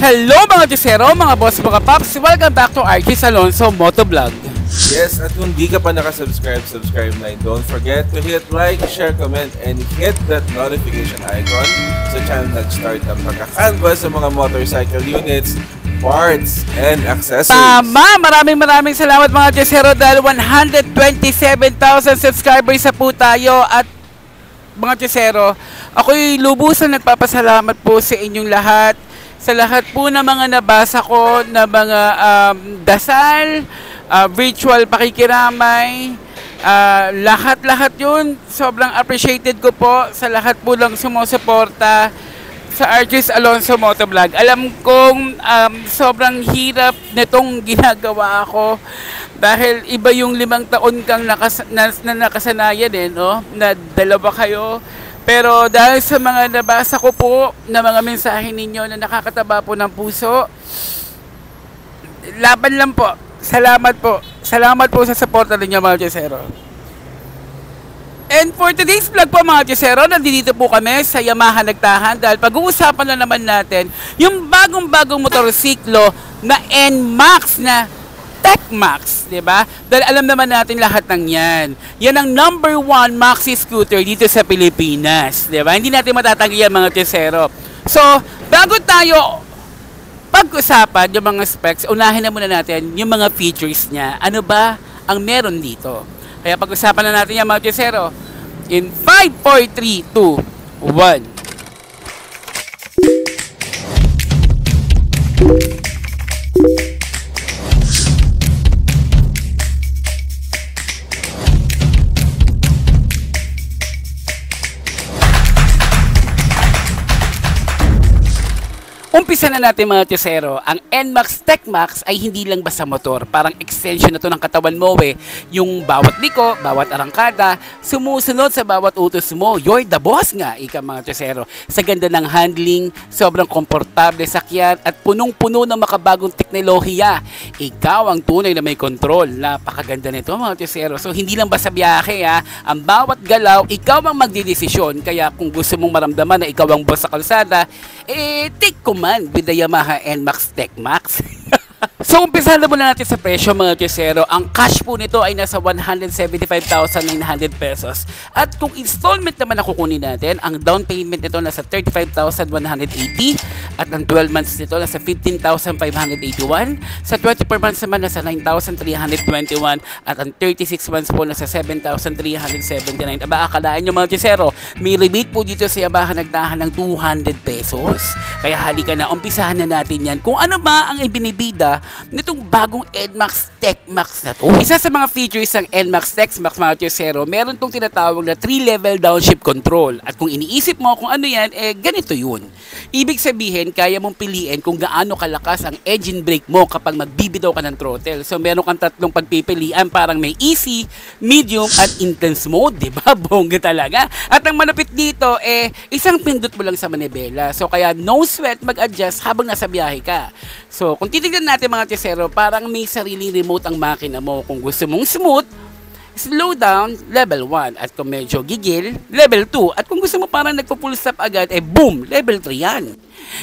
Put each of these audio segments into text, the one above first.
Hello mga Josero, mga boss, mga paps, welcome back to RJ's Alonso Motovlog. Yes, at kung di ka pa nakasubscribe, subscribe na. Don't forget to hit like, share, comment, and hit that notification icon sa channel nag-start ng pagkakanvas sa mga motorcycle units, parts, and accessories. Tama! Maraming salamat mga Josero dahil 127,000 subscribers sa po tayo. At mga Josero, ako'y lubusan nagpapasalamat po sa inyong lahat. Sa lahat po ng mga nabasa ko na mga dasal, virtual pakikiramay, lahat yun. Sobrang appreciated ko po sa lahat po lang sumusuporta sa RJ's Alonso Motovlog. Alam kong sobrang hirap nitong ginagawa ko dahil iba yung 5 taon kang nakasanayan no? Na dalawa kayo. Pero dahil sa mga nabasa ko po na mga mensahe ninyo na nakakataba po ng puso, laban lang po. Salamat po. Salamat po sa suporta ninyo mga Josero. And for today's vlog po mga Josero, nandito po kami sa Yamaha Nagtahan dahil pag-uusapan na naman natin yung bagong motorsiklo na NMAX na TechMax, di ba? Dahil alam naman natin lahat ng yan. Yan ang #1 maxi scooter dito sa Pilipinas, di ba? Hindi natin matatanggi yan mga Josero. So, bago tayo pag-usapan yung mga specs, unahin na muna natin yung mga features niya. Ano ba ang meron dito? Kaya pag-usapan na natin yan mga Josero. In 5, 4, 3, 2, 1. Umpisa na natin mga Josero, ang NMAX TechMax ay hindi lang basta motor. Parang extension na to ng katawan mo Yung bawat liko, bawat arangkada, sumusunod sa bawat utos mo. You're the boss nga, ika mga Josero. Sa ganda ng handling, sobrang komportable sakyan at punong-puno ng makabagong teknolohiya. Ikaw ang tunay na may control. Napakaganda nito mga Josero. So hindi lang basta biyahe ang bawat galaw, ikaw ang magdidesisyon. Kaya kung gusto mong maramdaman na ikaw ang boss sa kalsada, take command with the Yamaha NMAX TechMax. So, umpisa na muna natin sa presyo mga Josero. Ang cash po nito ay nasa 175,900 pesos. At kung installment naman na kukunin natin, ang down payment nito nasa 35,180. At ang 12 months nito nasa 15,581. Sa 24 months naman nasa 9,321. At ang 36 months po nasa 7,379. Aba, akalaan nyo mga Josero, may rebate po dito sa Yamaha Nagtahan ng 200 pesos. Kaya halika na, umpisahan na natin yan. Kung ano ba ang ibinibida nitong bagong NMAX TechMax na to. Isa sa mga features ng NMAX TechMax mga Josero, meron tong tinatawag na 3-level downshift control. At kung iniisip mo kung ano yan, ganito yun. Ibig sabihin, kaya mong piliin kung gaano kalakas ang engine brake mo kapag magbibitaw ka ng throttle. So meron kang 3 pagpipilian, parang may easy, medium, at intense mode, di ba? Bongga talaga. At ang malapit dito, isang pindot mo lang sa manibela. So kaya no sweat mag-adjust habang nasa biyahe ka. So kung titignan natin mga Josero, parang may sariling remote ang makina mo. Kung gusto mong smooth, slow down, level 1. At kung medyo gigil, level 2. At kung gusto mo parang nagpo-full stop agad, boom, level 3 yan.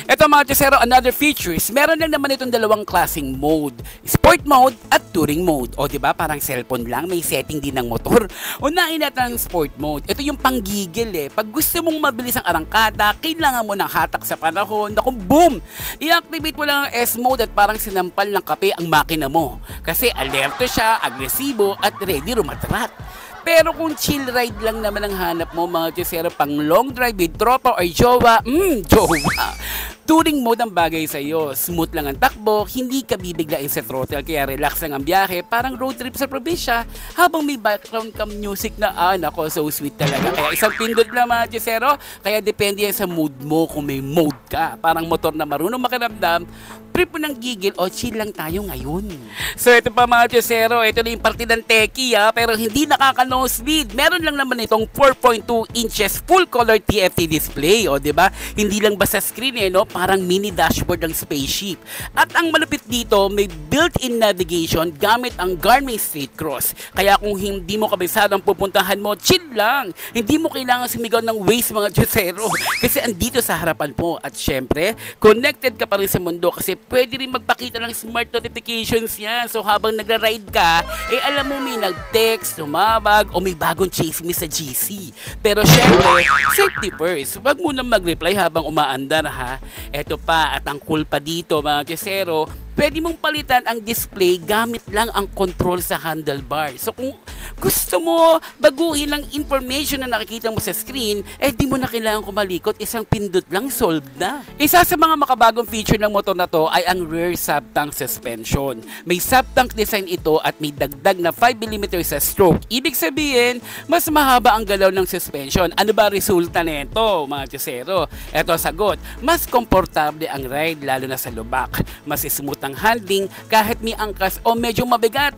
Ito mga Josero, another features, meron lang naman itong 2 klaseng mode. Sport mode at touring mode. O diba, parang cellphone lang, may setting din ng motor. Unahin natin ang sport mode. Ito yung panggigil Pag gusto mong mabilis ang arangkada, kailangan mo ng hatak sa panahon. Naku, boom! I-activate mo lang ang S mode at parang sinampal ng kape ang makina mo. Kasi alerto siya, agresibo at ready rumatrat. Pero kung chill ride lang naman ang hanap mo mga Josero, pang long drive with tropa or jowa, jowa. Touring mode ang bagay sa iyo. Smooth lang ang takbo, hindi ka bibiglain sa throttle, kaya relax lang ang biyahe, parang road trip sa probinsya habang may background cam music na nako, so sweet talaga. Kaya isang pindot lang mga Josero, kaya depende yan sa mood mo kung may mode ka. Parang motor na marunong makiramdam, trip mo ng gigil o chill lang tayo ngayon. So ito pa mga Josero, ito na yung parte ng techie pero hindi nakaka-nosebleed. Meron lang naman itong 4.2 inches full color TFT display, o diba? Hindi lang basta screen no? parang mini dashboard ng spaceship. At ang malupit dito, may built-in navigation gamit ang Garmin Straight Cross. Kaya kung hindi mo kabisado ang pupuntahan mo, chill lang. Hindi mo kailangan sumigaw ng Waze mga Diyosero. Kasi andito sa harapan mo. At syempre, connected ka pa rin sa mundo kasi pwede rin magpakita ng smart notifications yan. So habang nagra-ride ka, alam mo may nag-text, tumawag, o may bagong chismis sa GC. Pero syempre, safety first. Huwag mo na mag-reply habang umaandar ha. Eto pa, at ang cool pa dito mga Diyosero, pwede mong palitan ang display gamit lang ang control sa handlebar. So kung gusto mo baguhin ang information na nakikita mo sa screen, di mo na kailangan kumalikot, isang pindot lang, solved na. Isa sa mga makabagong feature ng motor na to ay ang rear sub-tank suspension. May sub-tank design ito at may dagdag na 5mm sa stroke. Ibig sabihin, mas mahaba ang galaw ng suspension. Ano ba resulta nito mga Diyosero? Eto sagot, mas komportable ang ride lalo na sa lubak. Mas smooth ang handling kahit may angkas o medyo mabigat.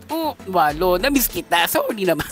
Walo, na-miss kita. Sorry naman.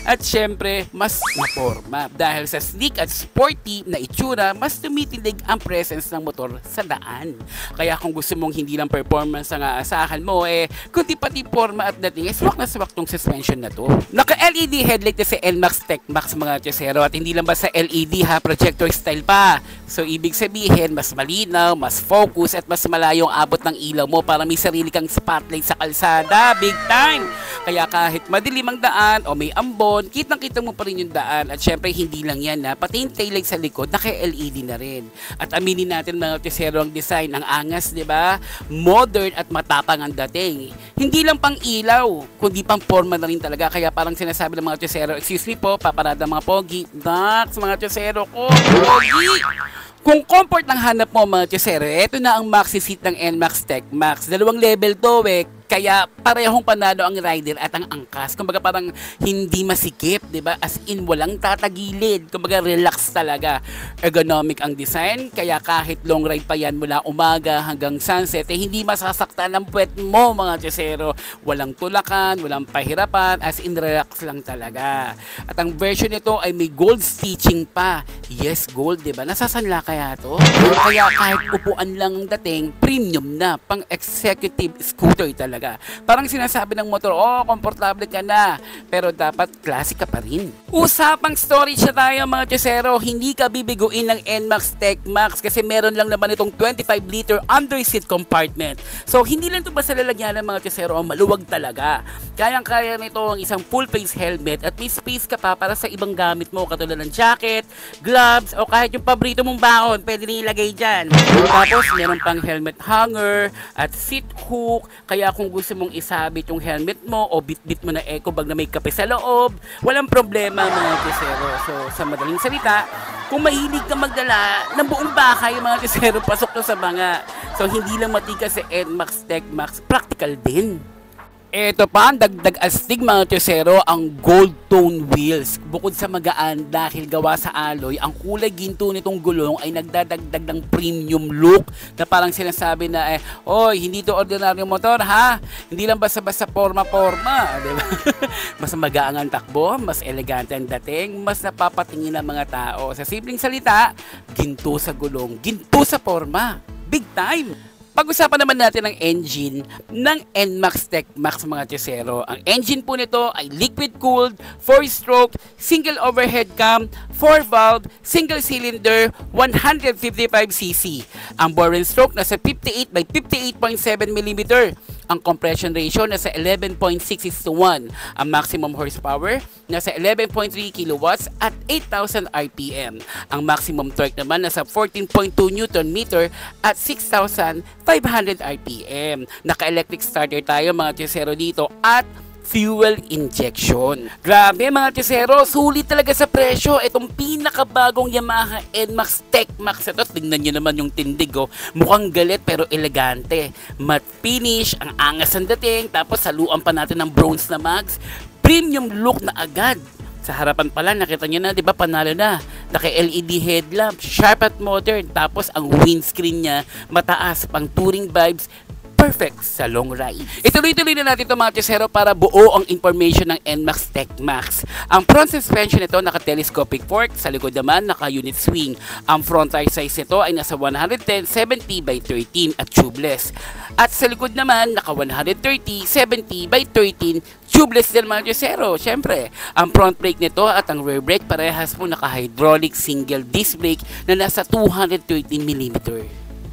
At syempre, mas maporma. Dahil sa sleek at sporty na itsura, mas tumitindig ang presence ng motor sa daan. Kaya kung gusto mong hindi lang performance ang aasahan mo, kundi pati forma at dating, swak na swak tong suspension na to. Naka-LED headlight na si NMAX TechMax mga Diyosero. At hindi lang ba sa LED ha, projector style pa. So, ibig sabihin, mas malinaw, mas focus, at mas malayo ang abot ng ilaw mo para may sarili kang spotlight sa kalsada. Big time! Kaya kahit madilim ang daan o may ambon, kitang-kita mo pa rin yung daan. At syempre, hindi lang yan na pati yung taillight sa likod, naka-LED na rin. At aminin natin mga Diyosero ang design, ang angas, di ba? Modern at matapang ang dating. Hindi lang pang ilaw, kundi pang forma na rin talaga. Kaya parang sinasabi ng mga Diyosero, excuse me po, paparada mga pogi. Dax, mga Diyosero ko, pogi! Kung comfort ng hanap mo mga Diyosero, ito na ang maxi seat ng NMAX TechMax. 2 level to kaya parehong panalo ang rider at ang angkas. Kumbaga parang hindi masikip, di ba? As in, walang tatagilid. Kumbaga relax talaga. Ergonomic ang design, kaya kahit long ride pa yan mula umaga hanggang sunset, hindi masasaktan ang puwet mo mga Diyosero. Walang tulakan, walang pahirapan, as in relax lang talaga. At ang version nito ay may gold stitching pa. Yes, gold, di ba? Nasasanla kaya to? Kaya kahit upuan lang ang dating, premium na, pang executive scooter talaga. Parang sinasabi ng motor, komportable ka na, pero dapat classic ka pa rin. Usapang storage na tayo mga Diyosero, hindi ka bibiguin ng NMAX TechMax kasi meron lang naman itong 25-liter under seat compartment. So hindi lang ito basta lalagyan ng mga Diyosero, maluwag talaga. Kayang-kaya nito ang isang full face helmet at may space ka pa para sa ibang gamit mo katulad ng jacket, gloves, o kahit yung paborito mong baon, pwede rin ilagay dyan. Tapos meron pang helmet hanger at seat hook, kaya kung gusto mong isabit yung helmet mo o bit-bit mo na eco bag na may kape sa loob, walang problema mga Diyosero. So sa madaling salita, kung mahilig ka magdala ng buong bahay mga Diyosero, pasok to sa banga. So hindi lang matikas sa NMAX TechMax, practical din. Ito pa ang dagdag astig mga Diyosero, ang gold tone wheels. Bukod sa magaan dahil gawa sa alloy, ang kulay ginto nitong gulong ay nagdadagdag ng premium look na parang sinasabi na hindi to ordinaryong motor ha. Hindi lang basta-basta forma-forma, diba? Mas magaan ang takbo, mas elegante ang dating, mas napapatingin ng mga tao. Sa simpleng salita, ginto sa gulong, ginto sa forma. Big time! Pag-usapan naman natin ang engine ng NMAX TechMax mga Diyosero. Ang engine po nito ay liquid-cooled, 4-stroke, single overhead cam, 4-valve, single cylinder, 155cc. Ang bore and stroke nasa 58 by 58.7mm. Ang compression ratio nasa 11.6:1. Ang maximum horsepower nasa 11.3 kilowatts at 8,000 RPM. Ang maximum torque naman nasa 14.2 Nm at 6,500 RPM. Naka-electric starter tayo mga Diyosero dito at fuel injection. Grabe mga Diyosero, sulit talaga sa presyo. Itong pinakabagong Yamaha NMAX TechMax ito. Tingnan nyo naman yung tindig mukhang galit pero elegante. Matte finish, ang angas ang dating, tapos saluan pa natin ng bronze na mags. Premium look na agad. Sa harapan pala, nakita nyo na, di ba, panalo na. Naka-LED headlamp, sharp at modern. Tapos ang windscreen niya, mataas, pang touring vibes. perfect sa long ride. Ituloy-tuloy na natin ito mga Chesero para buo ang information ng NMAX TechMax. Ang front suspension nito naka-telescopic fork, sa likod naman naka-unit swing. Ang front tire size nito ay nasa 110/70 by 13 at tubeless. At sa likod naman naka 130/70 by 13 tubeless din mga Chesero. Siyempre, ang front brake nito at ang rear brake parehas po naka-hydraulic single disc brake na nasa 230mm.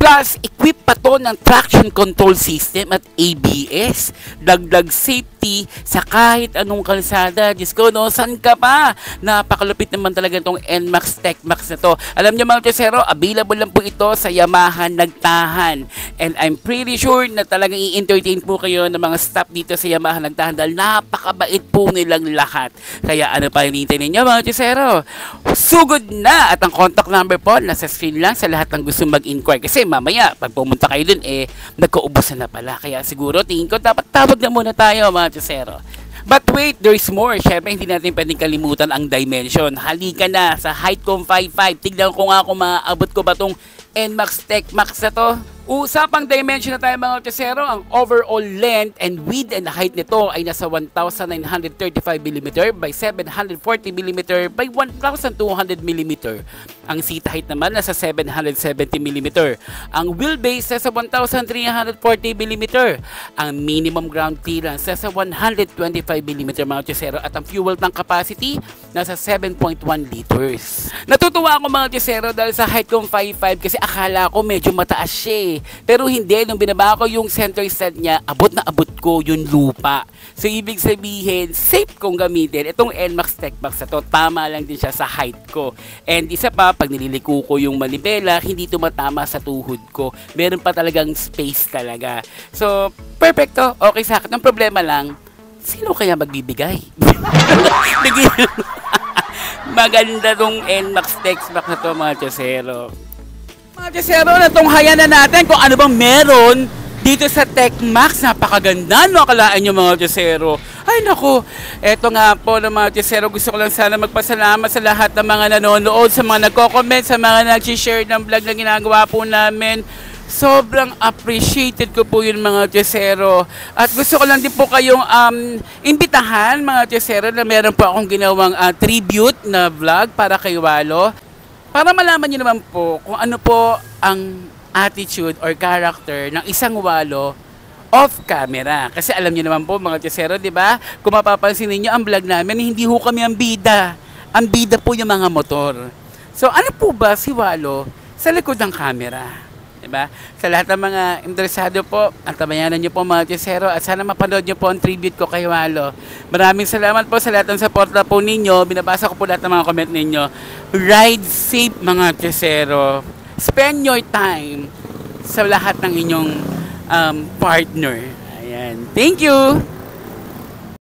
Plus, equip pa to ng traction control system at ABS. Dagdag safety sa kahit anong kalsada. Diyos ko, no? San ka pa? Napakalupit naman talaga itong NMAX TechMax na to. Alam niyo mga Chesero, available lang po ito sa Yamaha Nagtahan. And I'm pretty sure na talagang i-entertain po kayo ng mga staff dito sa Yamaha Nagtahan dahil napakabait po nilang lahat. Kaya ano pa hinihintay ninyo mga Chesero? Sugod na! At ang contact number po nasa screen lang sa lahat ng gusto mag-inquire. Kasi mamaya, pag pumunta kayo dun, nagkaubusan na pala. Kaya siguro, tingin ko, dapat tawag na muna tayo, mga Chesero. But wait, there's more. Siyempre, hindi natin pwedeng kalimutan ang dimension. Halika na sa Heightcom 55. Tignan ko nga kung maaabot ko ba tong NMAX TechMax na to. Usapang dimension na tayo mga Chesero, ang overall length and width and height nito ay nasa 1,935mm by 740mm by 1,200mm. Ang seat height naman nasa 770mm. Ang wheelbase nasa 1,340mm. Ang minimum ground clearance nasa 125mm mga Chesero at ang fuel tank capacity nasa 7.1 liters. Natutuwa ako mga Chesero dahil sa Heightcom 55 kasi akala ko medyo mataas siya Pero hindi, nung binaba ko yung center stand niya, abot na abot ko yung lupa. So, ibig sabihin, safe kong gamitin. Itong NMAX TechMax na to, tama lang din siya sa height ko. And isa pa, pag nililiko ko yung manibela, hindi tumatama sa tuhod ko. Meron pa talagang space talaga. So, perfecto. Okay sa akin. Ang problema lang, sino kaya magbibigay? Maganda tong NMAX TechMax na to mga Chesero. Mga Chesero, natunghayan na natin kung ano bang meron dito sa TechMax. Napakaganda, no? Akalaan nyo mga Chesero. Ay naku, eto nga po na mga Chesero, gusto ko lang sana magpasalamat sa lahat ng mga nanonood, sa mga nagko-comment, sa mga nag-share ng vlog na ginagawa po namin. Sobrang appreciated ko po yun mga Chesero. At gusto ko lang din po kayong imbitahan mga Chesero na meron po akong ginawang tribute na vlog para kay Walo. Para malaman nyo naman po kung ano po ang attitude or character ng isang Walo off camera. Kasi alam nyo naman po mga Chesero, di ba? Kung mapapansin niyo ang vlog namin, hindi ho kami ang bida. Ang bida po yung mga motor. So ano po ba si Walo sa likod ng camera? Diba? Sa lahat ng mga interesado po, antabayanan nyo po mga Chesero at sana mapanood nyo po ang tribute ko kay Walo. Maraming salamat po sa lahat ng support na po ninyo. Binabasa ko po lahat ng mga comment ninyo. Ride safe mga Chesero. Spend your time sa lahat ng inyong partner. Ayan. Thank you!